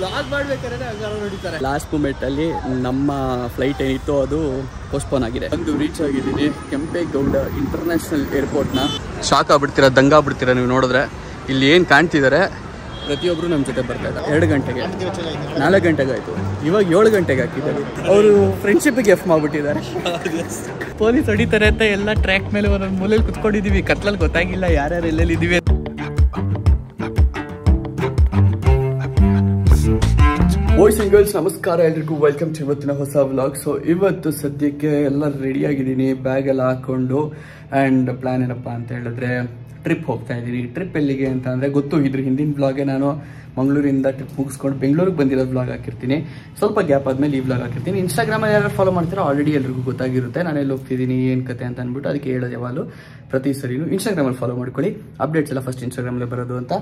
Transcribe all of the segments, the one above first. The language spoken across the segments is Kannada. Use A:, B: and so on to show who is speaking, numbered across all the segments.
A: ಲಾಗ್ ಮಾಡ್ಬೇಕಾದ್ರೆ ಹಂಗಾರ ನೋಡಿತಾರೆ. ಲಾಸ್ಟ್ ಮೂಮೆಂಟಲ್ಲಿ ನಮ್ಮ ಫ್ಲೈಟ್ ಏನಿತ್ತು ಅದು ಪೋಸ್ಟ್ಪೋನ್ ಆಗಿದೆ. ಒಂದು ರೀಚ್ ಆಗಿದ್ದೀನಿ ಕೆಂಪೇಗೌಡ ಇಂಟರ್ನ್ಯಾಷನಲ್ ಏರ್ಪೋರ್ಟ್ನ. ಶಾಕ್ ಆಗ್ಬಿಡ್ತೀರಾ, ದಂಗ ಆಗ್ಬಿಡ್ತೀರಾ ನೀವು ನೋಡಿದ್ರೆ. ಇಲ್ಲಿ ಏನು ಕಾಣ್ತಿದ್ದಾರೆ ಪ್ರತಿಯೊಬ್ಬರು ನಮ್ಮ ಜೊತೆ ಬರ್ತಾ ಇದ್ದಾರೆ. 2 ಗಂಟೆಗೆ 4 ಗಂಟೆಗೆ ಆಯಿತು, ಇವಾಗ 7 ಗಂಟೆಗೆ ಹಾಕಿದ್ದಾರೆ. ಅವರು ಫ್ರೆಂಡ್ಶಿಪ್ಗೆ ಎಫ್ ಮಾಡಿಬಿಟ್ಟಿದ್ದಾರೆ. ಪೊಲೀಸ್ ಹೊಡಿತಾರೆ ಅಂತ ಎಲ್ಲ ಟ್ರ್ಯಾಕ್ ಮೇಲೆ ಒಂದೊಂದು ಮೂಲೆಯಲ್ಲಿ ಕುತ್ಕೊಂಡಿದ್ದೀವಿ. ಕತ್ಲಲ್ಲಿ ಗೊತ್ತಾಗಿಲ್ಲ ಯಾರ್ಯಾರು ಎಲ್ಲೆಲ್ಲಿದ್ದೀವಿ. ಬಾಯ್ಸ್ ಆ್ಯಂಡ್ ಗರ್ಲ್ಸ್ ನಮಸ್ಕಾರ ಎಲ್ರಿಗೂ, ವೆಲ್ಕಮ್ ಟು ಇವತ್ತಿನ ಹೊಸ ವ್ಲಾಗ್. ಸೊ ಇವತ್ತು ಸದ್ಯಕ್ಕೆ ಎಲ್ಲ ರೆಡಿ ಆಗಿದ್ದೀನಿ, ಬ್ಯಾಗ್ ಎಲ್ಲ ಹಾಕ್ಕೊಂಡು. ಆ್ಯಂಡ್ ಪ್ಲ್ಯಾನ್ ಏನಪ್ಪ ಅಂತ ಹೇಳಿದ್ರೆ ಟ್ರಿಪ್ ಹೋಗ್ತಾ ಇದ್ದೀನಿ. ಟ್ರಿಪ್ ಎಲ್ಲಿಗೆ ಅಂತ ಅಂದರೆ ಗೊತ್ತು, ಇದ್ರ ಹಿಂದಿನ ವ್ಲಾಗೆ ನಾನು ಮಂಗಳೂರಿಂದ ಟ್ರಿಪ್ ಮುಗಿಸ್ಕೊಂಡು ಬೆಂಗಳೂರಿಗೆ ಬಂದಿರೋ ವ್ಲಾಗ್ ಹಾಕಿರ್ತೀನಿ. ಸ್ವಲ್ಪ ಗ್ಯಾಪ್ ಆದಮೇಲೆ ಈ ವ್ಲಾಗ್ ಹಾಕಿರ್ತೀನಿ. ಇನ್ಸ್ಟಾಗ್ರಾಮಲ್ಲಿ ಯಾರು ಫಾಲೋ ಮಾಡ್ತೀರೋ ಆಲ್ರೆಡಿ ಎಲ್ರಿಗೂ ಗೊತ್ತಾಗಿರುತ್ತೆ ನಾನು ಎಲ್ಲಿ ಹೋಗ್ತಿದ್ದೀನಿ, ಏನು ಕತೆ ಅಂತ ಅಂದ್ಬಿಟ್ಟು. ಅದಕ್ಕೆ ಹೇಳೋದು ಯಾವಾಗಲೂ ಪ್ರತಿ ಸರಿನೂ ಇನ್ಸ್ಟಾಗ್ರಾಮಲ್ಲಿ ಫಾಲೋ ಮಾಡ್ಕೊಳ್ಳಿ. ಅಪ್ಡೇಟ್ಸ್ ಎಲ್ಲ ಫಸ್ಟ್ ಇನ್ಸ್ಟಾಗ್ರಾಮಲ್ಲೇ ಬರೋದು ಅಂತ.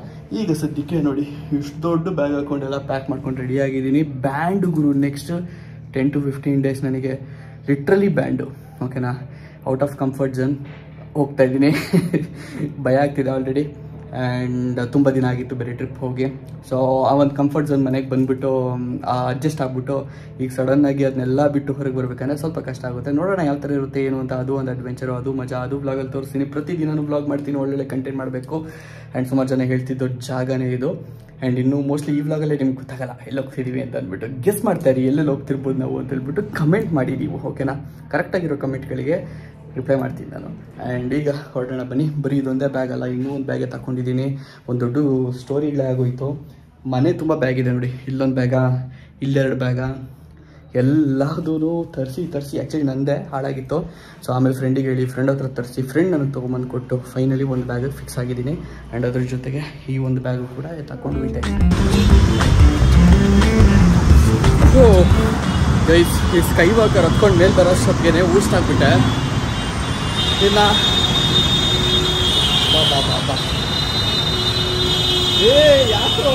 A: ಈಗ ಸದ್ಯಕ್ಕೆ ನೋಡಿ ಇಷ್ಟು ದೊಡ್ಡ ಬ್ಯಾಗ್ ಹಾಕೊಂಡೆಲ್ಲ ಪ್ಯಾಕ್ ಮಾಡ್ಕೊಂಡು ರೆಡಿ ಆಗಿದ್ದೀನಿ. Band Guru, next 10 to 15 days ನನಗೆ ಲಿಟ್ರಲಿ ಬ್ಯಾಂಡು. ಓಕೆನಾ, ಔಟ್ ಆಫ್ ಕಂಫರ್ಟ್ ಝೋನ್ ಹೋಗ್ತಾ ಇದ್ದೀನಿ. ಭಯ ಆಗ್ತಿದೆ ಆಲ್ರೆಡಿ. ಆ್ಯಂಡ್ ತುಂಬ ದಿನ ಆಗಿತ್ತು ಬೇರೆ ಟ್ರಿಪ್ ಹೋಗಿ. ಸೊ ಆ ಒಂದು ಕಂಫರ್ಟ್ ಝೋನ್ ಮನೆಗೆ ಬಂದುಬಿಟ್ಟು ಅಡ್ಜಸ್ಟ್ ಆಗಿಬಿಟ್ಟು ಈಗ ಸಡನ್ನಾಗಿ ಅದನ್ನೆಲ್ಲ ಬಿಟ್ಟು ಹೊರಗೆ ಬರಬೇಕಂದ್ರೆ ಸ್ವಲ್ಪ ಕಷ್ಟ ಆಗುತ್ತೆ. ನೋಡೋಣ ಯಾವ ಥರ ಇರುತ್ತೆ ಏನು ಅಂತ. ಅದು ಒಂದು ಅಡ್ವೆಂಚರು, ಅದು ಮಜಾ, ಅದು ವ್ಲಾಗಲ್ಲಿ ತೋರಿಸ್ತೀನಿ. ಪ್ರತಿದಿನನೂ ವ್ಲಾಗ್ ಮಾಡ್ತೀನಿ, ಒಳ್ಳೊಳ್ಳೆ ಕಂಟೆಂಟ್ ಮಾಡಬೇಕು. ಆ್ಯಂಡ್ ಸುಮಾರು ಜನ ಹೇಳ್ತಿದ್ದು ಜಾಗನೇ ಇದು. ಆ್ಯಂಡ್ ಇನ್ನೂ ಮೋಸ್ಟ್ಲಿ ಈ ವ್ಲಾಗಲ್ಲೇ ನಿಮ್ಗೆ ಗೊತ್ತಾಗಲ್ಲ ಎಲ್ಲಿ ಹೋಗ್ತಿದ್ದೀವಿ ಅಂತ ಅಂದ್ಬಿಟ್ಟು. ಗೆಸ್ ಮಾಡ್ತಾಯಿರಿ ಎಲ್ಲೆಲ್ಲಿ ಹೋಗ್ತಿರ್ಬೋದು ನಾವು ಅಂತ ಹೇಳ್ಬಿಟ್ಟು ಕಮೆಂಟ್ ಮಾಡಿ ನೀವು. ಓಕೆನಾ, ಕರೆಕ್ಟಾಗಿರೋ ಕಮೆಂಟ್ಗಳಿಗೆ ರಿಪ್ಲೈ ಮಾಡ್ತೀನಿ ನಾನು. ಆ್ಯಂಡ್ ಈಗ ಹೊರಡೋಣ ಬನ್ನಿ. ಬರೀ ಇದೊಂದೇ ಬ್ಯಾಗ್ ಅಲ್ಲ, ಇನ್ನೂ ಒಂದು ಬ್ಯಾಗೆ ತಗೊಂಡಿದ್ದೀನಿ. ಒಂದು ದೊಡ್ಡ ಸ್ಟೋರಿಗಳೇ ಆಗೋಯ್ತು. ಮನೆ ತುಂಬ ಬ್ಯಾಗ್ ಇದೆ ನೋಡಿ. ಇಲ್ಲೊಂದು ಬ್ಯಾಗ, ಇಲ್ಲೆರಡು ಬ್ಯಾಗ, ಎಲ್ಲದೂ ತರಿಸಿ ಆ್ಯಕ್ಚುಲಿ ನಂದೇ ಹಾಳಾಗಿತ್ತು. ಸೊ ಆಮೇಲೆ ಫ್ರೆಂಡಿಗೆ ಹೇಳಿ, ಫ್ರೆಂಡ್ ಹತ್ರ ತರಿಸಿ, ಫ್ರೆಂಡ್ ನನಗೆ ತೊಗೊಂಬಂದು ಕೊಟ್ಟು ಫೈನಲಿ ಒಂದು ಬ್ಯಾಗ್ ಫಿಕ್ಸ್ ಆಗಿದ್ದೀನಿ. ಆ್ಯಂಡ್ ಅದ್ರ ಜೊತೆಗೆ ಈ ಒಂದು ಬ್ಯಾಗು ಕೂಡ ತಗೊಂಡು ಹೋಗಿದ್ದೆ. ಗೈಸ್, ಈ ಸ್ಕೈ ವಾಕರ್ ಹತ್ಕೊಂಡು ಮೇಲೆ ಬರೋಷ್ಟೊತ್ತಿಗೆ ಊಸ್ಟ್ ಆಗಿಬಿಟ್ಟೆ. ಇನ್ನು ಬಾ ಯಾಕೋ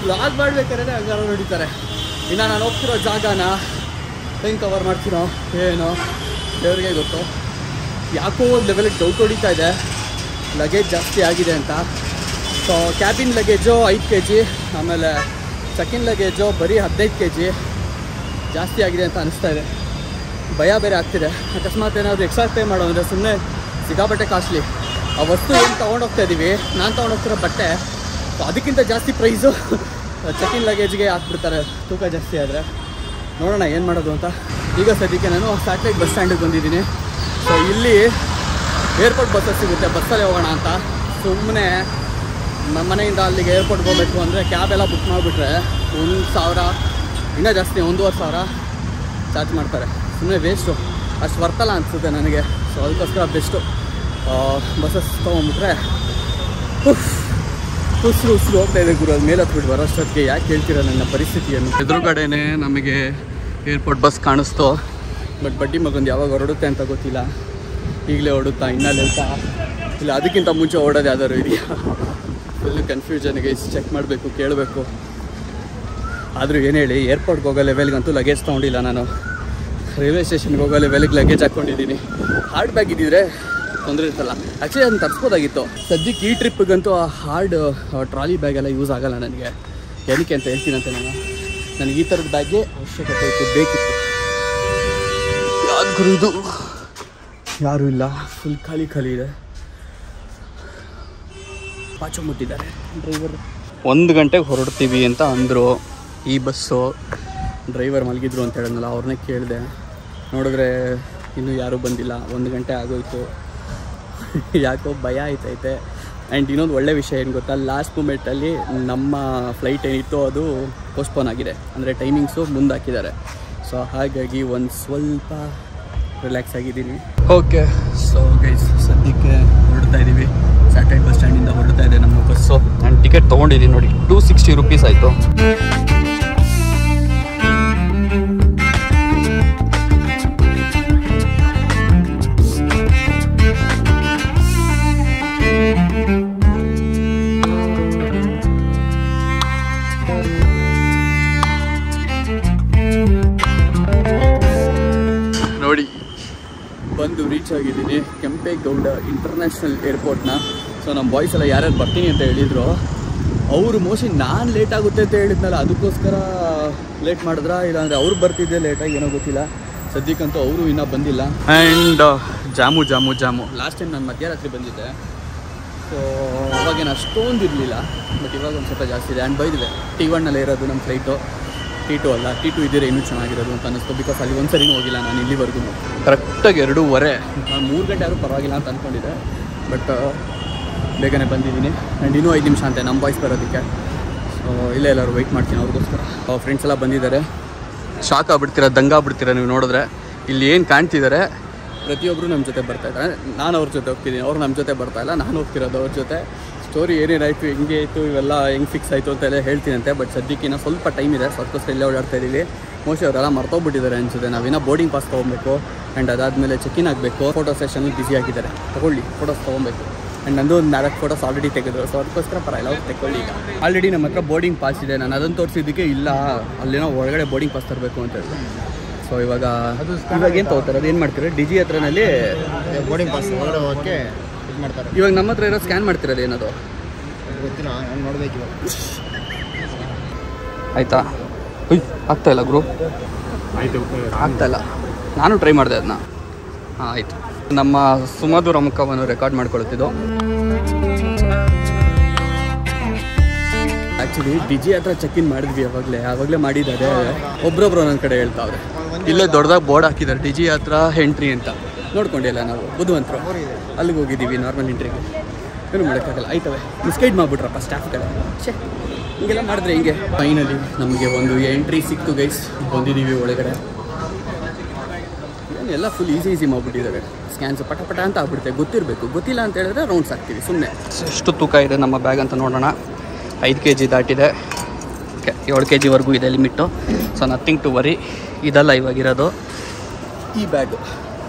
A: ವ್ಲಾಗ್ ಮಾಡ್ಬೇಕಾದ್ರೆ ಹಂಗಾರ ನೋಡಿತಾರೆ. ಇನ್ನು ನಾನು ಹೋಗ್ತಿರೋ ಜಾಗನ ಹೆಂಗೆ ಕವರ್ ಮಾಡ್ತೀನೋ ಏನೋ ದೇವ್ರಿಗೆ ಗೊತ್ತು. ಯಾಕೋ ಒಂದು ಲೆವೆಲಿಗೆ ಡೌಟ್ ಹೊಡಿತಾ ಇದೆ, ಲಗೇಜ್ ಜಾಸ್ತಿ ಆಗಿದೆ ಅಂತ. ಸೊ ಕ್ಯಾಬಿನ್ ಲಗೇಜು 5 kg, ಆಮೇಲೆ ಚೆಕಿನ್ ಲಗೇಜು ಬರೀ 15 kg ಜಾಸ್ತಿ ಆಗಿದೆ ಅಂತ ಅನಿಸ್ತಾ ಇದೆ. ಭಯ ಬೇರೆ ಆಗ್ತಿದೆ. ಅಕಸ್ಮಾತ್ ಏನಾದರೂ ಎಕ್ಸ್ಟ್ರಾ ಪೇ ಮಾಡೋ ಅಂದರೆ ಸುಮ್ಮನೆ ಸಿಕ್ಕಾಪಟ್ಟೆ ಕಾಸ್ಟ್ಲಿ. ಆ ವಸ್ತು ಏನು ತೊಗೊಂಡೋಗ್ತಾ ಇದ್ದೀವಿ, ನಾನು ತೊಗೊಂಡೋಗ್ತಿರೋ ಬಟ್ಟೆ, ಅದಕ್ಕಿಂತ ಜಾಸ್ತಿ ಪ್ರೈಸು ಚೆಕಿನ್ ಲಗೇಜ್ಗೆ ಹಾಕ್ಬಿಡ್ತಾರೆ ತೂಕ ಜಾಸ್ತಿ ಆದರೆ. ನೋಡೋಣ ಏನು ಮಾಡೋದು ಅಂತ. ಈಗ ಸದ್ಯಕ್ಕೆ ನಾನು ಸ್ಯಾಟಲೈಟ್ ಬಸ್ ಸ್ಟ್ಯಾಂಡಿಗೆ ಬಂದಿದ್ದೀನಿ. ಸೊ ಇಲ್ಲಿ ಏರ್ಪೋರ್ಟ್ ಬಸ್ಸಸ್ ಸಿಗುತ್ತೆ, ಬಸ್ಸಲ್ಲೇ ಹೋಗೋಣ ಅಂತ. ಸುಮ್ಮನೆ ನಮ್ಮ ಮನೆಯಿಂದ ಅಲ್ಲಿಗೆ ಏರ್ಪೋರ್ಟ್ಗೆ ಹೋಗಬೇಕು ಅಂದರೆ ಕ್ಯಾಬ್ ಎಲ್ಲ ಬುಕ್ ಮಾಡಿಬಿಟ್ರೆ 1,000 ಇನ್ನೂ ಜಾಸ್ತಿ, 1,500 ಚಾರ್ಜ್ ಮಾಡ್ತಾರೆ. ಸುಮ್ಮನೆ ವೇಸ್ಟು, ಅಷ್ಟು ಬರ್ತಲ್ಲ ಅನಿಸುತ್ತೆ ನನಗೆ. ಸೊ ಅದಕ್ಕೋಸ್ಕರ ಬೆಸ್ಟು ಬಸ್ಸಸ್ ತೊಗೊಂಡ್ಬಿಟ್ರೆ ಉಸಿರು ಹೋಗ್ತಾ ಇದೆ ಗುರು. ಅದು ಮೇಲೆ ಹತ್ಬಿಟ್ಟು ಬರೋಷ್ಟೊತ್ತಿಗೆ. ಯಾಕೆ ಹೇಳ್ತೀರ ನನ್ನ ಪರಿಸ್ಥಿತಿಯನ್ನು. ಎದುರುಗಡೆನೇ ನಮಗೆ ಏರ್ಪೋರ್ಟ್ ಬಸ್ ಕಾಣಿಸ್ತು. ಬಟ್ ಬಡ್ಡಿ ಮಗೊಂದು ಯಾವಾಗ ಹೊರಡುತ್ತೆ ಅಂತ ಗೊತ್ತಿಲ್ಲ. ಈಗಲೇ ಹೊರಡುತ್ತಾ ಇನ್ನಲ್ಲೆಲ್ತಾ ಇಲ್ಲ ಅದಕ್ಕಿಂತ ಮುಂಚೆ ಓಡೋದು ಯಾವ್ದಾದ್ರು ಇದೆಯಾ? ಫುಲ್ಲು ಕನ್ಫ್ಯೂಷನ್ಗೆ ಚೆಕ್ ಮಾಡಬೇಕು, ಕೇಳಬೇಕು. ಆದರೂ ಏನು ಹೇಳಿ, ಏರ್ಪೋರ್ಟ್ಗೆ ಹೋಗೋ ಲೆವೆಲ್ಗಂತೂ ಲಗೇಜ್ ತೊಗೊಂಡಿಲ್ಲ ನಾನು. ರೈಲ್ವೆ ಸ್ಟೇಷನ್ಗೆ ಹೋಗೋ ಲೆವೆಲ್ಗೆ ಲಗೇಜ್ ಹಾಕ್ಕೊಂಡಿದ್ದೀನಿ. ಹಾರ್ಡ್ ಬ್ಯಾಗ್ ಇದ್ದಿದ್ರೆ ತೊಂದರೆ ಇರ್ತಲ್ಲ. ಆ್ಯಕ್ಚುಲಿ ಅದನ್ನು ತರಿಸ್ಬೋದಾಗಿತ್ತು. ಸದ್ಯಕ್ಕೆ ಈ ಟ್ರಿಪ್ಪಿಗಂತೂ ಆ ಹಾರ್ಡ್ ಟ್ರಾಲಿ ಬ್ಯಾಗೆಲ್ಲ ಯೂಸ್ ಆಗೋಲ್ಲ ನನಗೆ. ಏನಕ್ಕೆ ಅಂತ ಹೇಳ್ತೀನಂತೆ ನನಗೆ ಈ ಥರದ ಬ್ಯಾಗ್ಗೆ ಅವಶ್ಯಕತೆ ಇತ್ತು, ಬೇಕಿತ್ತು. ಯಾವ್ದು ಗುರು ಇದು? ಯಾರೂ ಇಲ್ಲ, ಫುಲ್ ಖಾಲಿ ಇದೆ. ಪಾಚು ಮುಟ್ಟಿದ್ದಾರೆ ಡ್ರೈವರ್. 1 ಗಂಟೆಗೆ ಹೊರಡ್ತೀವಿ ಅಂತ ಅಂದರು. ಈ ಬಸ್ಸು ಡ್ರೈವರ್ ಮಲಗಿದ್ರು ಅಂತ ಹೇಳಿದ್ನಲ್ಲ, ಅವ್ರನ್ನೇ ಕೇಳಿದೆ. ನೋಡಿದ್ರೆ ಇನ್ನೂ ಯಾರೂ ಬಂದಿಲ್ಲ. 1 ಗಂಟೆ ಆಗೋಯ್ತು. ಯಾಕೋ ಭಯ ಆಯ್ತೈತೆ. ಆ್ಯಂಡ್ ಇನ್ನೊಂದು ಒಳ್ಳೆ ವಿಷಯ ಏನು ಗೊತ್ತಾ, ಲಾಸ್ಟ್ ಮೂಮೆಂಟಲ್ಲಿ ನಮ್ಮ ಫ್ಲೈಟ್ ಏನಿತ್ತು ಅದು ಪೋಸ್ಟ್ಪೋನ್ ಆಗಿದೆ. ಅಂದರೆ ಟೈಮಿಂಗ್ಸು ಮುಂದಾಕಿದ್ದಾರೆ. ಸೊ ಹಾಗಾಗಿ ಒಂದು ಸ್ವಲ್ಪ ರಿಲ್ಯಾಕ್ಸ್ ಆಗಿದ್ದೀನಿ. ಓಕೆ, ಸೊ ಗೈಸ್ ಸದ್ಯಕ್ಕೆ ಹೊರಡ್ತಾ ಇದ್ದೀವಿ. ಸ್ಯಾಟಲೈಟ್ ಬಸ್ ಸ್ಟ್ಯಾಂಡಿಂದ ಹೊರಡ್ತಾ ಇದೆ ನಮ್ಮ ಬಸ್ಸು. ನಾನು ಟಿಕೆಟ್ ತೊಗೊಂಡಿದ್ದೀನಿ ನೋಡಿ, 260 ರೂಪೀಸ್ ಆಯಿತು. ನೋಡಿ ಬಂದು ರೀಚ್ ಆಗಿದ್ದೀನಿ ಕೆಂಪೇಗೌಡ ಇಂಟರ್ನ್ಯಾಷನಲ್ ಏರ್ಪೋರ್ಟ್ನ. ಸೊ ನಮ್ಮ ಬಾಯ್ಸ್ ಎಲ್ಲ ಯಾರ್ಯಾರು ಬರ್ತೀನಿ ಅಂತ ಹೇಳಿದರು, ಅವರು ಮೋಸ್ಟ್ಲಿ ನಾನು ಲೇಟ್ ಆಗುತ್ತೆ ಅಂತ ಹೇಳಿದ್ನಲ್ಲ, ಅದಕ್ಕೋಸ್ಕರ ಲೇಟ್ ಮಾಡಿದ್ರ, ಇಲ್ಲಾಂದರೆ ಅವ್ರು ಬರ್ತಿದ್ದೆ ಲೇಟಾಗಿ, ಏನೋ ಗೊತ್ತಿಲ್ಲ. ಸದ್ಯಕ್ಕಂತೂ ಅವರು ಇನ್ನೂ ಬಂದಿಲ್ಲ. ಆ್ಯಂಡ್ ಜಾಮು ಲಾಸ್ಟ್ ಟೈಮ್ ನಾನು ಮಧ್ಯರಾತ್ರಿ ಬಂದಿದ್ದೆ, ಸೊ ಅವಾಗೇನು ಅಷ್ಟೊಂದು ಇರಲಿಲ್ಲ, ಬಟ್ ಇವಾಗ ಒಂದು ಸ್ವಲ್ಪ ಜಾಸ್ತಿ ಇದೆ. ಆ್ಯಂಡ್ ಬೈದಿದೆ T1 ಇರೋದು ನಮ್ಮ ಫ್ಲೈಟು, T2 ಅಲ್ಲ, T2 ಇದ್ದರೆ ಇನ್ನೂ ಚೆನ್ನಾಗಿರೋದು ಅಂತ ಅನ್ನಿಸ್ತು. ಬಿಕಾಸ್ ಅಲ್ಲಿ ಒಂದು ಸರಿನೂ ಹೋಗಿಲ್ಲ ನಾನು ಇಲ್ಲಿವರೆಗೂ. ಕರೆಕ್ಟಾಗಿ 2:15, ನಾನು 3 ಗಂಟೆ ಆದರೂ ಪರವಾಗಿಲ್ಲ ಅಂತ ಅಂದ್ಕೊಂಡಿದ್ದೆ, ಬಟ್ ಬೇಗನೆ ಬಂದಿದ್ದೀನಿ. ಆ್ಯಂಡ್ ಇನ್ನೂ 5 ನಿಮಿಷ ಅಂತೆ ನಮ್ಮ ಬಾಯ್ಸ್ ಬರೋದಕ್ಕೆ. ಸೊ ಇಲ್ಲೇ ಎಲ್ಲರೂ ವೆಯ್ಟ್ ಮಾಡ್ತೀನಿ ಅವ್ರಿಗೋಸ್ಕರ. ಫ್ರೆಂಡ್ಸ್ ಎಲ್ಲ ಬಂದಿದ್ದಾರೆ. ಶಾಕ್ ಆಗ್ಬಿಡ್ತೀರ, ದಂಗಾಗ್ಬಿಡ್ತೀರ ನೀವು ನೋಡಿದ್ರೆ. ಇಲ್ಲಿ ಏನು ಕಾಣ್ತಿದ್ದಾರೆ ಪ್ರತಿಯೊಬ್ಬರು ನಮ್ಮ ಜೊತೆ ಬರ್ತಾಯಿದ್ದಾರೆ. ನಾನು ಅವ್ರ ಜೊತೆ ಹೋಗ್ತಿದ್ದೀನಿ, ಅವ್ರು ನಮ್ಮ ಜೊತೆ ಬರ್ತಾಯಿಲ್ಲ, ನಾನು ಹೋಗ್ತಿರೋದು ಅವ್ರ ಜೊತೆ. ಸ್ಟೋರಿ ಏನೇನಾಯಿತು, ಹೆಂಗೆ ಆಯಿತು, ಇವೆಲ್ಲ ಹೆಂಗೆ ಫಿಕ್ಸ್ ಆಯಿತು ಅಂತೆಲ್ಲ ಹೇಳ್ತೀನಂತೆ. ಬಟ್ ಸದ್ಯಕ್ಕಿನ್ನ ಸ್ವಲ್ಪ ಟೈಮ್ ಇದೆ, ಸ್ವಲ್ಪಷ್ಟು ಇಲ್ಲೇ ಓಡಾಡ್ತಾ ಇದ್ದೀವಿ. ಮೋಸ್ಟ್ಲಿ ಅವರೆಲ್ಲ ಮರ್ತೋಗ್ಬಿಟ್ಟಿದ್ದಾರೆ ಅನಿಸುತ್ತೆ. ನಾವಿನ್ನ ಬೋರ್ಡಿಂಗ್ ಪಾಸ್ ತೊಗೊಬೇಕು, ಆ್ಯಂಡ್ ಅದಾದಮೇಲೆ ಚೆಕ್-ಇನ್ ಆಗಬೇಕು. ಫೋಟೋ ಸೆಷನಲ್ಲಿ ಬ್ಯುಸಿ ಆಗಿದ್ದಾರೆ, ತೊಗೊಳ್ಳಿ ಫೋಟೋಸ್ ತೊಗೊಬೇಕು. ಆ್ಯಂಡ್ ನಂದು ಒಂದು 4 ಫೋಟೋಸ್ ಆಲ್ರೆಡಿ ತೆಗೆದ್ರು, ಸೊ ಅದಕ್ಕೋಸ್ಕರ ಪರವಾಗಿಲ್ಲ, ಅವ್ರು ತೆಗೊಳ್ಳಿ. ಈಗ ಆಲ್ರೆಡಿ ನಮ್ಮ ಹತ್ರ ಬೋರ್ಡಿಂಗ್ ಪಾಸ್ ಇದೆ, ನಾನು ಅದನ್ನು ತೋರಿಸಿದ್ದಕ್ಕೆ ಇಲ್ಲ ಅಲ್ಲೇನೋ ಒಳಗಡೆ ಬೋರ್ಡಿಂಗ್ ಪಾಸ್ ತರಬೇಕು ಅಂತ ಹೇಳಿ. ಸೊ ಇವಾಗ ಏನು ತೊಗೋತಾರೆ, ಅದು ಏನು ಮಾಡ್ತೀರಾ ಡಿಜಿ ಹತ್ರನಲ್ಲಿ
B: ಬೋರ್ಡಿಂಗ್ ಪಾಸ್ ಒಳಗಡೆ ಹೋಗೋಕ್ಕೆ ಇದು ಮಾಡ್ತಾರೆ.
A: ಇವಾಗ ನಮ್ಮ ಹತ್ರ ಇರೋ ಸ್ಕ್ಯಾನ್ ಮಾಡ್ತಿರೋದು ಏನದು
B: ಗೊತ್ತಿಲ್ಲ, ನಾನು ನೋಡಬೇಕು.
A: ಆಯಿತಾ? ಆಗ್ತಾಯಿಲ್ಲ ಗ್ರೂ, ಆಗ್ತಾಯಿಲ್ಲ. ನಾನು ಟ್ರೈ ಮಾಡಿದೆ ಅದನ್ನ. ಹಾಂ ಆಯಿತು. ನಮ್ಮ ಸುಮಧುರ ಮುಖವನ್ನು ರೆಕಾರ್ಡ್ ಮಾಡ್ಕೊಳ್ತಿದ್ದು. ಆ್ಯಕ್ಚುಲಿ ಡಿಜಿ ಹತ್ರ ಚೆಕ್-ಇನ್ ಮಾಡಿದ್ವಿ, ಆವಾಗಲೇ ಮಾಡಿದ್ದಾರೆ. ಒಬ್ರೊಬ್ರು ನನ್ನ ಕಡೆ ಹೇಳ್ತಾವ್ರೆ. ಇಲ್ಲೇ ದೊಡ್ಡದಾಗಿ ಬೋರ್ಡ್ ಹಾಕಿದ್ದಾರೆ, ಡಿಜಿ ಹತ್ರ ಎಂಟ್ರಿ ಅಂತ. ನೋಡ್ಕೊಂಡಿಲ್ಲ ನಾವು, ಬುದ್ಧಿವಂತರು. ಅಲ್ಲಿಗೆ ಹೋಗಿದ್ದೀವಿ ನಾರ್ಮಲ್ ಎಂಟ್ರಿಗೆ, ಏನು ಮಾಡೋಕ್ಕಾಗಲ್ಲ. ಆಯ್ತವೆ ಮಿಸ್ಗೈಡ್ ಮಾಡಿಬಿಟ್ರಪ್ಪ ಸ್ಟಾಫ್ ಕಡೆ. ಹಿಂಗೆಲ್ಲ ಮಾಡಿದ್ರೆ ಹಿಂಗೆ. ಫೈನಲಿ ನಮಗೆ ಒಂದು ಎಂಟ್ರಿ ಸಿಕ್ತು ಗೈಸ್, ಬಂದಿದ್ದೀವಿ ಒಳಗಡೆ. ಎಲ್ಲ ಫುಲ್ ಈಸಿ ಮಾಡಿಬಿಟ್ಟಿದ್ದಾರೆ. ಸ್ಕ್ಯಾನ್ಸ್ ಪಟ ಅಂತ ಆಗ್ಬಿಡುತ್ತೆ, ಗೊತ್ತಿಲ್ಲ ಅಂತ ಹೇಳಿದ್ರೆ ರೌಂಡ್ಸ್ ಹಾಕ್ತೀವಿ ಸುಮ್ಮನೆ. ಎಷ್ಟು ತೂಕ ಇದೆ ನಮ್ಮ ಬ್ಯಾಗ್ ಅಂತ ನೋಡೋಣ. 5 kg ದಾಟಿದೆ. ಓಕೆ, 7 kgವರೆಗೂ ಇದೆ limit. So nothing to worry. ಇದಲ್ಲ ಇವಾಗಿರೋದು, ಈ ಬ್ಯಾಗು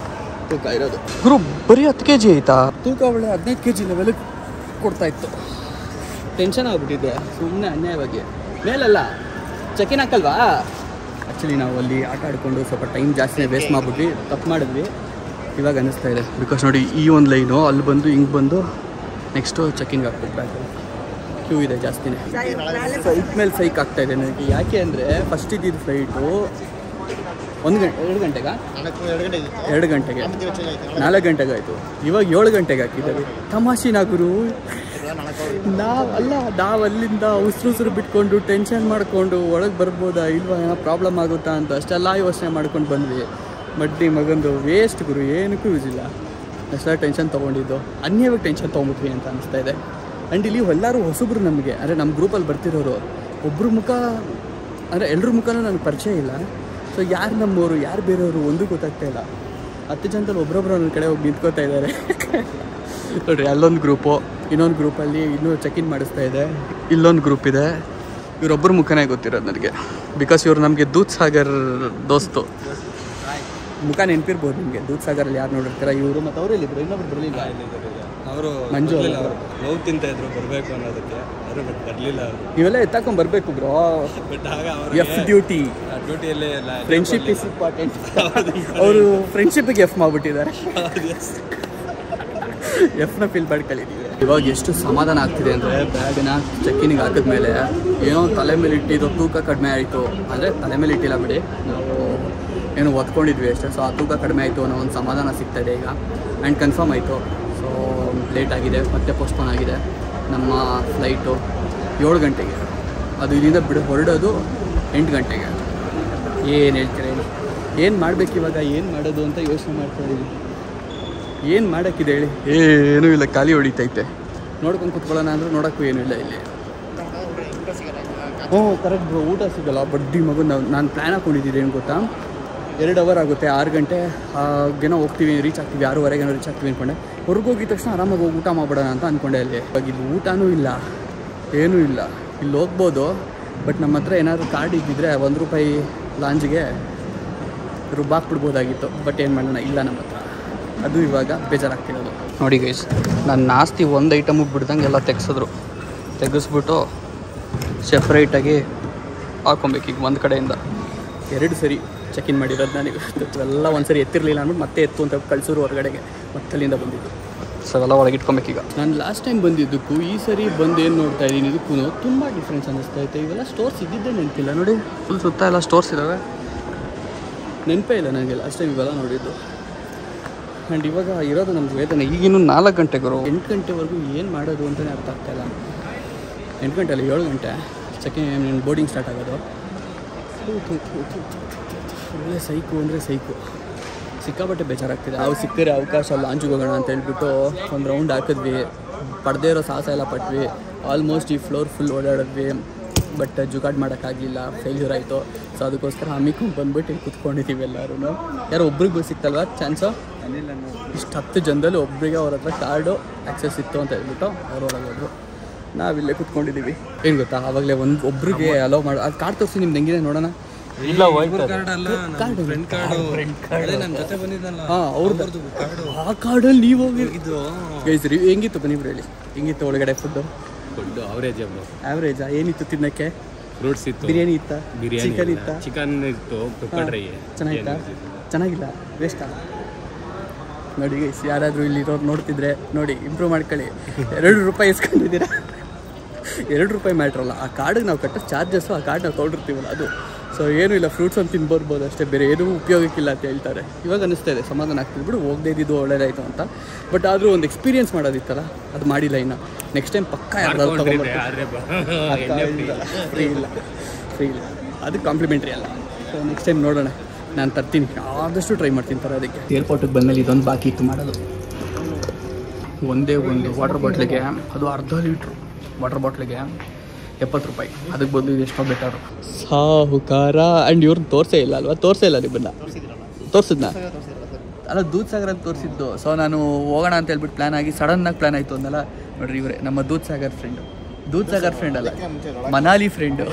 A: ತೂಕ ಇರೋದು. ಗುರು ಬರೀ 10 kg ಆಯಿತಾ? ತೂಕ ಒಳ್ಳೆ 15 kg ಲೆವೆಲಿಗೆ ಕೊಡ್ತಾಯಿತ್ತು. ಟೆನ್ಷನ್ ಆಗ್ಬಿಟ್ಟಿದೆ ಸುಮ್ಮನೆ ಅನ್ಯಾಯವಾಗಿ. ಮೇಲಲ್ಲ ಚೆಕ್-ಇನ್ ಹಾಕಲ್ವಾ? ಆ್ಯಕ್ಚುಲಿ ನಾವು ಅಲ್ಲಿ ಆಟ ಆಡಿಕೊಂಡು ಸ್ವಲ್ಪ ಟೈಮ್ ಜಾಸ್ತಿನೇ ವೇಸ್ಟ್ ಮಾಡಿಬಿಟ್ವಿ, ತಪ್ಪು ಮಾಡಿದ್ವಿ. ಇವಾಗ ಅನ್ನಿಸ್ತಾ ಇದೆ, ಬಿಕಾಸ್ ನೋಡಿ ಈ ಒಂದು ಲೈನು ಅಲ್ಲಿ ಬಂದು ಹಿಂಗೆ ಬಂದು ನೆಕ್ಸ್ಟು ಚೆಕ್-ಇನ್ಗೆ ಹಾಕ್ಬೇಕು. ಬ್ಯಾಗು ಕ್ಯೂ ಇದೆ ಜಾಸ್ತಿನೇ. ಸೈಕ್ ಮೇಲೆ ಸೈಕ್ ಆಗ್ತಾಯಿದೆ ನನಗೆ. ಯಾಕೆ ಅಂದರೆ ಫಸ್ಟ್ ಇದ್ದಿದ್ದು ಫ್ಲೈಟು 2 ಗಂಟೆಗೆ 4 ಗಂಟೆಗೆ ಆಯಿತು. ಇವಾಗ 7 ಗಂಟೆಗೆ ಹಾಕಿದ್ದಾರೆ. ತಮಾಷೆನಾಗರು ನಾವು ಅಲ್ಲಿಂದ ಉಸಿರು ಬಿಟ್ಕೊಂಡು ಟೆನ್ಷನ್ ಮಾಡಿಕೊಂಡು ಒಳಗೆ ಬರ್ಬೋದಾ ಇಲ್ವಾ, ಏನೋ ಪ್ರಾಬ್ಲಮ್ ಆಗುತ್ತಾ ಅಂತ ಅಷ್ಟೆಲ್ಲ ಯೋಚನೆ ಮಾಡ್ಕೊಂಡು ಬಂದ್ವಿ. ಬಡ್ಡಿ ಮಗಂದು ವೇಸ್ಟ್ ಗುರು, ಏನಕ್ಕೂ ಯೂಸ್ ಇಲ್ಲ. ಅಷ್ಟೆಲ್ಲ ಟೆನ್ಷನ್ ತೊಗೊಂಡಿದ್ದು ಅನ್ಯವಾಗಿ ಟೆನ್ಷನ್ ತೊಗೊಂಬಿಟ್ವಿ ಅಂತ ಅನಿಸ್ತಾ ಇದೆ. ಆ್ಯಂಡ್ ಇಲ್ಲಿ ಎಲ್ಲರೂ ಹೊಸಬ್ರು ನಮಗೆ, ಅಂದರೆ ನಮ್ಮ ಗ್ರೂಪಲ್ಲಿ ಬರ್ತಿರೋರು ಒಬ್ಬರು ಮುಖ, ಅಂದರೆ ಎಲ್ಲರ ಮುಖನೂ ನನಗೆ ಪರಿಚಯ ಇಲ್ಲ. ಸೊ ಯಾರು ನಮ್ಮವರು ಯಾರು ಬೇರೆಯವರು ಒಂದೂ ಗೊತ್ತಾಗ್ತಾ ಇಲ್ಲ. 10 ಜನದಲ್ಲಿ ಒಬ್ಬರೊಬ್ಬರು ನನ್ನ ಕಡೆ ಹೋಗಿ ನಿಂತ್ಕೋತಾ ಇದ್ದಾರೆ. ನೋಡಿರಿ, ಅಲ್ಲೊಂದು ಗ್ರೂಪು, ಇನ್ನೊಂದು ಗ್ರೂಪಲ್ಲಿ ಇನ್ನೂ ಚೆಕ್-ಇನ್ ಮಾಡಿಸ್ತಾ ಇದೆ. ಇಲ್ಲೊಂದು ಗ್ರೂಪ್ ಇದೆ. ಇವರೊಬ್ಬರು ಮುಖನೇ ಗೊತ್ತಿರೋದು ನನಗೆ, ಬಿಕಾಸ್ ಇವರು ನಮಗೆ ದೂದ್ ಸಾಗರ್ ದೋಸ್ತು. ಮುಖ ನೆನಪಿರ್ಬೋದು ನಿಮಗೆ, ದೂದ್ ಸಾಗರಲ್ಲಿ ಯಾರು ನೋಡಿರ್ತೀರ. ಇವರು ಮತ್ತು ಅವರು ಇಲ್ಲಿದ್ರು, ಇನ್ನೊಬ್ರು ಬರಲಿಲ್ಲ. ಅವರು ಮಂಜು ನೋವು ತಿಂತಾಯಿದ್ರು ಬರಬೇಕು ಅನ್ನೋದಕ್ಕೆ, ಬಟ್ ಬರಲಿಲ್ಲ. ಇವೆಲ್ಲ ಎತ್ತಾಕೊಂಡು ಬರಬೇಕು ಬ್ರೋ, ಎಫ್ ಡ್ಯೂಟಿ. ಡ್ಯೂಟಿಯಲ್ಲೇ ಫ್ರೆಂಡ್ಶಿಪ್ ಇಸ್ ಇಂಪಾರ್ಟೆಂಟ್. ಅವರು ಫ್ರೆಂಡ್ಶಿಪ್ಪಿಗೆ ಎಫ್ ಮಾಡಿಬಿಟ್ಟಿದ್ದಾರೆ. ಎಫ್ನ ಫೀಲ್ ಮಾಡ್ಕೊಳ್ಳಿದ್ದೀವಿ. ಇವಾಗ ಎಷ್ಟು ಸಮಾಧಾನ ಆಗ್ತಿದೆ ಅಂದರೆ, ಬ್ಯಾಗನ್ನ ಚೆಕ್-ಇನ್ಗೆ ಹಾಕಿದ್ಮೇಲೆ ಏನೋ ತಲೆ ಮೇಲೆ ಇಟ್ಟಿದ್ದು ತೂಕ ಕಡಿಮೆ ಆಯಿತು. ಅಂದರೆ ತಲೆ ಮೇಲೆ ಇಟ್ಟಿಲ್ಲ ಬಿಡಿ, ನಾವು ಏನೋ ಒತ್ಕೊಂಡಿದ್ವಿ ಅಷ್ಟೇ. ಸೊ ಆ ತೂಕ ಕಡಿಮೆ ಆಯಿತು ಅನ್ನೋ ಒಂದು ಸಮಾಧಾನ ಸಿಗ್ತಾಯಿದೆ ಈಗ. ಆ್ಯಂಡ್ ಕನ್ಫರ್ಮ್ ಆಯಿತು. ಸೊ ಲೇಟ್ ಆಗಿದೆ, ಮತ್ತೆ ಪೋಸ್ಟ್ಪೋನ್ ಆಗಿದೆ. ನಮ್ಮ ಫ್ಲೈಟು 7 ಗಂಟೆಗೆ, ಅದು ಇಲ್ಲಿಂದ ಹೊರಡೋದು 8 ಗಂಟೆಗೆ. ಏನು ಹೇಳ್ತೀರಿ, ಏನು ಮಾಡಬೇಕು ಇವಾಗ, ಏನು ಮಾಡೋದು ಅಂತ ಯೋಚನೆ ಮಾಡ್ತಾಯಿದ್ದೀವಿ. ಏನು ಮಾಡೋಕ್ಕಿದೆ ಹೇಳಿ? ಏನೂ ಇಲ್ಲ, ಖಾಲಿ ಹೊಡಿತೈತೆ. ನೋಡ್ಕೊಂಡು ಕುತ್ಕೊಳ್ಳೋಣ ಅಂದರೆ ನೋಡೋಕ್ಕೂ ಏನೂ ಇಲ್ಲ ಇಲ್ಲಿ. ಹ್ಞೂ ಕರೆಕ್ಟ್ ಬ್ರೋ, ಊಟ ಸಿಗೋಲ್ಲ. ಬಡ್ಡಿ ಮಗು ನಾನು ಪ್ಲ್ಯಾನ್ ಹಾಕ್ಕೊಂಡಿದ್ದಿದ್ದೆ, ಏನು ಗೊತ್ತಾ, 2 ಅವರ್ ಆಗುತ್ತೆ. 6 ಗಂಟೆ ಏನೋ ಹೋಗ್ತೀವಿ, ರೀಚ್ ಆಗ್ತೀವಿ. 6:30 ರೀಚ್ ಆಗ್ತೀವಿ ಅಂದ್ಕೊಂಡೆ. ಹೊರಗೋಗಿದ ತಕ್ಷಣ ಆರಾಮಾಗಿ ಹೋಗಿ ಊಟ ಮಾಡ್ಬಿಡೋಣ ಅಂತ ಅಂದ್ಕೊಂಡೆ. ಅಲ್ಲಿ ಇವಾಗ ಇಲ್ಲಿ ಊಟನೂ ಇಲ್ಲ, ಏನೂ ಇಲ್ಲ. ಇಲ್ಲಿ ಹೋಗ್ಬೋದು, ಬಟ್ ನಮ್ಮ ಹತ್ರ ಏನಾದರೂ ಕಾರ್ಡ್ ಇದ್ದಿದ್ರೆ ₹1 ಲಾಂಜ್ಗೆ ರುಬ್ಬಾಕ್ಬಿಡ್ಬೋದಾಗಿತ್ತು. ಬಟ್ ಏನು ಮಾಡೋಣ, ಇಲ್ಲ ನಮ್ಮ ಹತ್ರ. ಅದು ಇವಾಗ ಬೇಜಾರಾಗ್ತಿರೋದು. ನೋಡಿ ಗೈಸ್, ನಾನು ನಾಸ್ತಿ ಒಂದು ಐಟಮಿಗೆ ಬಿಡ್ದಂಗೆ ಎಲ್ಲ ತೆಗೆಸ್ಬಿಟ್ಟು ಸೆಪ್ರೇಟಾಗಿ ಹಾಕೊಬೇಕು. ಈಗ ಒಂದು ಕಡೆಯಿಂದ 2 ಸರಿ ಚೆಕ್-ಇನ್ ಮಾಡಿರೋದು ನನಗೆ. ಎಲ್ಲ ಒಂದು ಸರಿ ಎತ್ತಿರಲಿಲ್ಲ ಅಂದ್ಬಿಟ್ಟು ಮತ್ತೆ ಎತ್ತು ಅಂತ ಕಳಿಸೋರು ಹೊರಗಡೆಗೆ, ಮತ್ತೆ ಅಲ್ಲಿಂದ ಬಂದಿದ್ದು. ಸೊ ಎಲ್ಲ ಒಳಗೆ ಇಟ್ಕೊಬೇಕೀಗ. ನಾನು ಲಾಸ್ಟ್ ಟೈಮ್ ಬಂದಿದ್ದಕ್ಕೂ ಈ ಸರಿ ಬಂದು ಏನು ನೋಡ್ತಾ ಇದ್ದೀನಿ ಇದಕ್ಕೂ ತುಂಬ ಡಿಫ್ರೆನ್ಸ್ ಅನ್ನಿಸ್ತಾ ಐತೆ. ಇವೆಲ್ಲ ಸ್ಟೋರ್ಸ್ ಇದ್ದಿದ್ದೇ ನೆನಪಿಲ್ಲ ನೋಡಿ, ಫುಲ್ ಸುತ್ತ ಎಲ್ಲ ಸ್ಟೋರ್ಸ್ ಇದ್ದಾವೆ. ನೆನಪೇ ಇಲ್ಲ ನನಗೆ ಲಾಸ್ಟ್ ಟೈಮ್ ಇವೆಲ್ಲ ನೋಡಿದ್ದು. ಆ್ಯಂಡ್ ಇವಾಗ ಇರೋದು ನಮ್ಗೆ ವೇತನ ಈಗಿನ್ನೂ 4 ಗಂಟೆಗಳು. 8 ಗಂಟೆವರೆಗೂ ಏನು ಮಾಡೋದು ಅಂತಲೇ ಅರ್ಥ ಆಗ್ತಾಯಿಲ್ಲ. 8 ಗಂಟೆ ಅಲ್ಲ 7 ಗಂಟೆ ಸೆಕೆಂಡ್ ಬೋರ್ಡಿಂಗ್ ಸ್ಟಾರ್ಟ್ ಆಗೋದು. ಒಳ್ಳೆ ಸೈಕು ಅಂದರೆ ಸೈಕು, ಸಿಕ್ಕಾಪಟ್ಟೆ ಬೇಜಾರಾಗ್ತಿದೆ. ನಾವು ಸಿಕ್ಕಿರೋ ಅವಕಾಶ ಲಾಂಚಿಗೆ ಹೋಗೋಣ ಅಂತ ಹೇಳ್ಬಿಟ್ಟು ಒಂದು ರೌಂಡ್ ಹಾಕಿದ್ವಿ. ಪಡೆದೇ ಇರೋ ಸಾಹಸ ಎಲ್ಲ ಪಟ್ವಿ. ಆಲ್ಮೋಸ್ಟ್ ಈ ಫ್ಲೋರ್ ಫುಲ್ ಓಡಾಡಿದ್ವಿ, ಬಟ್ ಜುಗಾಡ್ ಮಾಡೋಕ್ಕಾಗಲಿಲ್ಲ, ಫೇಲ್ಯೂರ್ ಆಯಿತು. ಸೊ ಅದಕ್ಕೋಸ್ಕರ ಹಮ್ಮಿಕೊಂಡು ಬಂದ್ಬಿಟ್ಟು ಇಲ್ಲಿ ಕೂತ್ಕೊಂಡಿದ್ದೀವಿ ಎಲ್ಲರೂ. ಯಾರೋ ಒಬ್ರಿಗೆ ಸಿಕ್ತಲ್ವ ಚಾನ್ಸು, ಇಷ್ಟು 10 ಜನದಲ್ಲಿ ಒಬ್ಬರಿಗೆ ಅವ್ರ ಹತ್ರ ಕಾರ್ಡು ಆ್ಯಕ್ಸೆಸ್ ಇತ್ತು ಅಂತ ಹೇಳ್ಬಿಟ್ಟು ಅವ್ರು ಒಳಗೋದ್ರು. ನಾವಿಲ್ಲೇ ಕೂತ್ಕೊಂಡಿದ್ದೀವಿ. ಏನು ಗೊತ್ತಾ, ಆವಾಗಲೇ ಒಬ್ರಿಗೆ ಅಲೋ ಮಾಡಿ ಅದು ಕಾರ್ಡ್ ತೋರಿಸಿ ನಿಮ್ದು ಹೆಂಗಿದೆ ನೋಡೋಣ. ಇಲ್ಲ ಆ ಕಾರ್ಡಲ್ಲಿ ನೀವು ಹೋಗಿದ್ದು ಗೈಸ್ರಿ. ಹೆಂಗಿತ್ತು ಬನ್ನಿ ಹೇಳಿ, ಹೆಂಗಿತ್ತು ಒಳಗಡೆ ಫುಡ್ಡು? ಆವ್ರೇಜಾ? ಏನಿತ್ತು ತಿನ್ನಕ್ಕೆ?
C: ಫ್ರೂಟ್ಸ್ ಇತ್ತು,
A: ಬಿರಿಯಾನಿ ಇತ್ತಾ, ಚಿಕನ್ ಇತ್ತಾ?
C: ಚಿಕನ್ ಇತ್ತು, ಪೆಪ್ಪರ್ ಡ್ರೈ.
A: ಚೆನ್ನಾಗಿತ್ತಾ? ಚೆನ್ನಾಗಿಲ್ಲ, ವೇಸ್ಟಾ? ನೋಡಿ ಗೈಸ್, ಯಾರಾದರೂ ಇಲ್ಲಿರೋರು ನೋಡ್ತಿದ್ರೆ ನೋಡಿ, ಇಂಪ್ರೂವ್ ಮಾಡ್ಕೊಳ್ಳಿ. 2 ರೂಪಾಯಿ ಇಸ್ಕೊಂಡಿದ್ದೀರಾ. 2 ರೂಪಾಯಿ ಮ್ಯಾಟ್ರಲ್ಲ, ಆ ಕಾರ್ಡಿಗೆ ನಾವು ಕಟ್ಟೋ ಚಾರ್ಜಸ್ಸು, ಆ ಕಾರ್ಡ್ ನಾವು ತೊಗೊಂಡಿರ್ತೀವಲ್ಲ ಅದು. ಸೊ ಏನೂ ಇಲ್ಲ, ಫ್ರೂಟ್ಸ್ ಒಂದು ತಿನ್ಬರ್ಬೋದು ಅಷ್ಟೇ, ಬೇರೆ ಏನೂ ಉಪಯೋಗಕ್ಕಿಲ್ಲ ಅಂತ ಹೇಳ್ತಾರೆ. ಇವಾಗ ಅನ್ನಿಸ್ತಾ ಇದೆ ಸಮಾಧಾನ ಆಗ್ತಿದ್ದು ಬಿಡು, ಹೋಗದೇ ಇದ್ದಿದ್ದು ಒಳ್ಳೇದಾಯಿತು ಅಂತ. ಬಟ್ ಆದರೂ ಒಂದು ಎಕ್ಸ್ಪೀರಿಯನ್ಸ್ ಮಾಡೋದಿತ್ತಲ್ಲ, ಅದು ಮಾಡಿಲ್ಲ. ಇನ್ನು ನೆಕ್ಸ್ಟ್ ಟೈಮ್ ಪಕ್ಕ ಫ್ರೀ ಇಲ್ಲ, ಅದು ಕಾಂಪ್ಲಿಮೆಂಟ್ರಿ ಅಲ್ಲ. ಸೊ ನೆಕ್ಸ್ಟ್ ಟೈಮ್ ನೋಡೋಣ, ನಾನು ತರ್ತೀನಿ, ಆದಷ್ಟು ಟ್ರೈ ಮಾಡ್ತೀನಿ ತರೋದಕ್ಕೆ. ಏರ್ಪೋರ್ಟಿಗೆ ಬಂದಮೇಲೆ ಇದೊಂದು ಬಾಕಿ ಇತ್ತು ಮಾಡೋದು. ಒಂದೇ ಒಂದು ವಾಟರ್ ಬಾಟ್ಲಿಗೆ, ಅದು ಅರ್ಧ ಲೀಟ್ರು ವಾಟರ್ ಬಾಟ್ಲಿಗೆ 70 ರೂಪಾಯಿ. ಅದಕ್ಕೆ ಬದಲು ಇದು ಎಷ್ಟೋ ಬೆಟರು. ಸಾಹುಕಾರ. ಆ್ಯಂಡ್ ಇವ್ರನ್ನ ತೋರಿಸೇ ಇಲ್ಲ ಅಲ್ವಾ? ತೋರಿಸೇ ಇಲ್ಲ ನಿಮ್ಮನ್ನ? ತೋರಿಸಿದ್ನಾ? ಅಲ್ಲ, ದೂದ್ ಸಾಗರಲ್ಲಿ ತೋರಿಸಿದ್ದು. ಸೊ ನಾನು ಹೋಗೋಣ ಅಂತ ಹೇಳ್ಬಿಟ್ಟು ಪ್ಲ್ಯಾನ್ ಆಗಿ ಸಡನ್ನಾಗಿ ಪ್ಲ್ಯಾನ್ ಆಯಿತು ಅಂದಲ್ಲ. ನೋಡ್ರಿ, ಇವರೇ ನಮ್ಮ ದೂದ್ ಸಾಗರ್ ಫ್ರೆಂಡು. ದೂದ್ ಸಾಗರ್ ಫ್ರೆಂಡ್ ಅಲ್ಲ, ಮನಾಲಿ ಫ್ರೆಂಡು.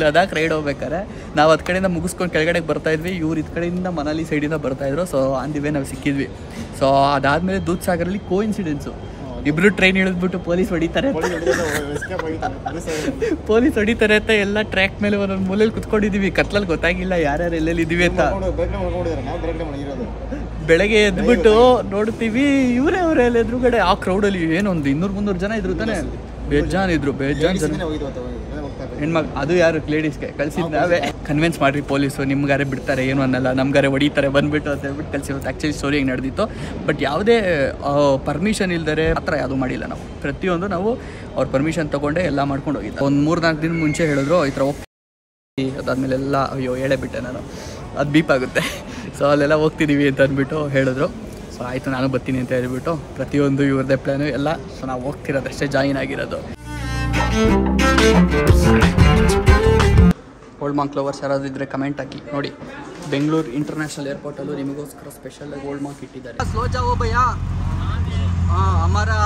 A: ಲದಾಖ್ ರೈಡ್ ಹೋಗ್ಬೇಕಾರೆ ನಾವು ಅದು ಕಡೆಯಿಂದ ಮುಗಿಸ್ಕೊಂಡು ಕೆಳಗಡೆಗೆ ಬರ್ತಾಯಿದ್ವಿ, ಇವ್ರು ಇದು ಕಡೆಯಿಂದ ಮನಾಲಿ ಸೈಡಿಂದ ಬರ್ತಾಯಿದ್ರು. ಸೊ ಆನ್ ದಿ ವೇ ನಾವು ಸಿಕ್ಕಿದ್ವಿ. ಸೊ ಅದಾದಮೇಲೆ ದೂದ್ ಸಾಗರಲ್ಲಿ ಕೋಇನ್ಸಿಡೆನ್ಸು, ಇಬ್ಬರು ಟ್ರೈನ್ ಇಳಿದ್ಬಿಟ್ಟು ಪೊಲೀಸ್ ಹೊಡಿತಾರೆ ಅಂತ ಎಲ್ಲ ಟ್ರ್ಯಾಕ್ ಮೇಲೆ ಒಂದೊಂದು ಮೂಲೆಯಲ್ಲಿ ಕುತ್ಕೊಂಡಿದ್ದೀವಿ. ಕತ್ಲಲ್ಲಿ ಗೊತ್ತಾಗಿಲ್ಲ ಯಾರ್ಯಾರು ಎಲ್ಲೆಲ್ಲಿ ಇದ್ದೀವಿ ಅಂತ. ಬೆಳಗ್ಗೆ ಎದ್ಬಿಟ್ಟು ನೋಡ್ತೀವಿ, ಅವರೆಲ್ಲ ಎದುರುಗಡೆ ಆ ಕ್ರೌಡಲ್ಲಿ ಏನೊಂದು 200-300 ಜನ ಇದ್ರು ತಾನೆ. ಬೇಜಾನ್ ಜನ ಹೆಣ್ಮಕ್ಳು. ಅದು ಯಾರು ಲೇಡೀಸ್ಗೆ ಕಳ್ಸಿದ್ದು ನಾವೇ. ಕನ್ವಿನ್ಸ್ ಮಾಡಿರಿ ಪೊಲೀಸು, ನಿಮ್ಗಾರೆ ಬಿಡ್ತಾರೆ, ಏನು ಅನ್ನಲ್ಲ, ನಮ್ಗಾರೆ ಹೊಡಿತಾರೆ ಬಂದುಬಿಟ್ಟು ಅಂತ ಹೇಳ್ಬಿಟ್ಟು ಕಳಿಸಿರೋದು. ಆ್ಯಕ್ಚುಲಿ ಸ್ಟೋರಿ ಹೆಂಗೆ ನಡೆದಿತ್ತು. ಬಟ್ ಯಾವುದೇ ಪರ್ಮಿಷನ್ ಇಲ್ದರೆ ಆ ಥರ ಯಾವುದೂ ಮಾಡಿಲ್ಲ ನಾವು. ಪ್ರತಿಯೊಂದು ನಾವು ಅವ್ರ ಪರ್ಮಿಷನ್ ತೊಗೊಂಡೆ ಎಲ್ಲ ಮಾಡ್ಕೊಂಡು ಹೋಗಿದ್ದೆ. ಒಂದು 3-4 ದಿನ ಮುಂಚೆ ಹೇಳಿದ್ರು ಈ ಥರ ಹೋಗ್ತೀವಿ. ಅದಾದಮೇಲೆ ಎಲ್ಲ ಅಯ್ಯೋ ಹೇಳೇಬಿಟ್ಟೆ ನಾನು, ಅದು ಬೀಪ್ ಆಗುತ್ತೆ. ಸೊ ಅಲ್ಲೆಲ್ಲ ಹೋಗ್ತಿದ್ದೀವಿ ಅಂತ ಅಂದ್ಬಿಟ್ಟು ಹೇಳಿದ್ರು. ಸೊ ಆಯಿತು, ನಾನು ಬರ್ತೀನಿ ಅಂತ ಹೇಳ್ಬಿಟ್ಟು ಪ್ರತಿಯೊಂದು ಇವ್ರದ್ದೇ ಪ್ಲ್ಯಾನು ಎಲ್ಲ. ಸೊ ನಾವು ಹೋಗ್ತಿರೋದು ಅಷ್ಟೇ, ಜಾಯಿನ್ ಆಗಿರೋದು. ಓಲ್ಡ್ ಮಾಂಕ್ ಲವರ್ಸ್ ಯಾರಾದರೂ ಇದ್ದರೆ ಕಮೆಂಟ್ ಹಾಕಿ. ನೋಡಿ, ಬೆಂಗಳೂರು ಇಂಟರ್ನ್ಯಾಷನಲ್ ಏರ್ಪೋರ್ಟಲ್ಲೂ ನಿಮಗೋಸ್ಕರ ಸ್ಪೆಷಲಾಗಿ ಓಲ್ಡ್ ಮಾಂಕ್ ಇಟ್ಟಿದ್ದಾರೆ. ಸ್ಲೋ ಜಾವೋ ಭಯ್ಯ, ಹಮಾರಾ